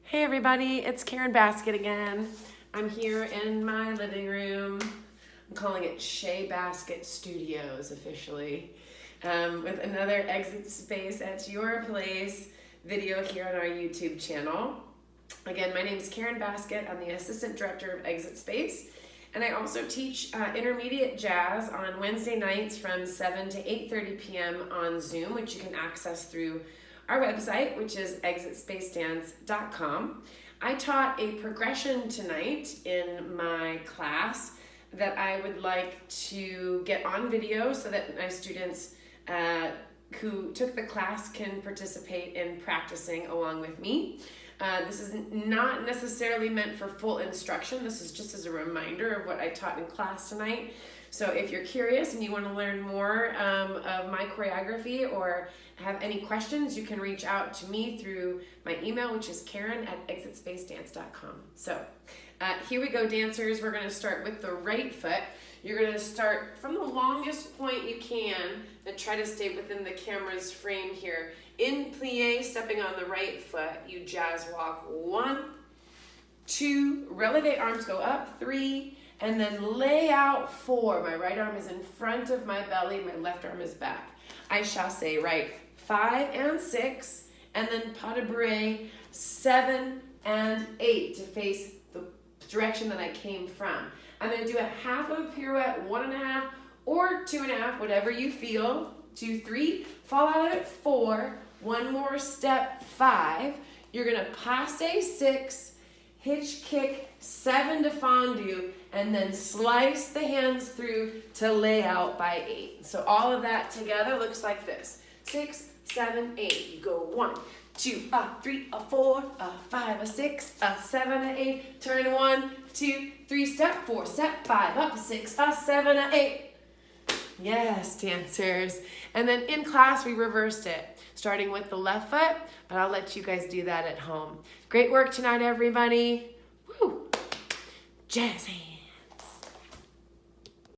Hey everybody, it's Karen Baskett again. I'm here in my living room. I'm calling it Shea Baskett Studios officially, with another Exit Space at Your Place video here on our YouTube channel. Again, my name is Karen Baskett. I'm the Assistant Director of Exit Space, and I also teach intermediate jazz on Wednesday nights from 7 to 8:30 p.m. on Zoom, which you can access through our website, which is exitspace.Taught. I taught a progression tonight in my class that I would like to get on video so that my students who took the class can participate in practicing along with me. This is not necessarily meant for full instruction. This is just as a reminder of what I taught in class tonight. So if you're curious and you want to learn more of my choreography or have any questions, you can reach out to me through my email, which is Karen@exitspace.Dance.com. So here we go, dancers. We're going to start with the right foot. You're going to start from the longest point you can and try to stay within the camera's frame here. In plie, stepping on the right foot, you jazz walk 1, 2, releve arms go up, 3, and then lay out 4. My right arm is in front of my belly, my left arm is back. I chasse right 5 and 6, and then pas de bourrée 7 and 8 to face the direction that I came from. I'm going to do a half of a pirouette, 1.5 or 2.5, whatever you feel. 2, 3, fall out of it, 4, one more step, 5. You're going to passe 6, hitch kick 7 to fondue, and then slice the hands through to lay out by 8. So all of that together looks like this. 6, 7, 8. You go 1, 2, 3, 4, 5, 6, 7, 8. Turn 1, 2, 3, step 4, step 5, up 6, 7, 8. Yes, dancers. And then in class, we reversed it, starting with the left foot, but I'll let you guys do that at home. Great work tonight, everybody. Woo! Jazz hands.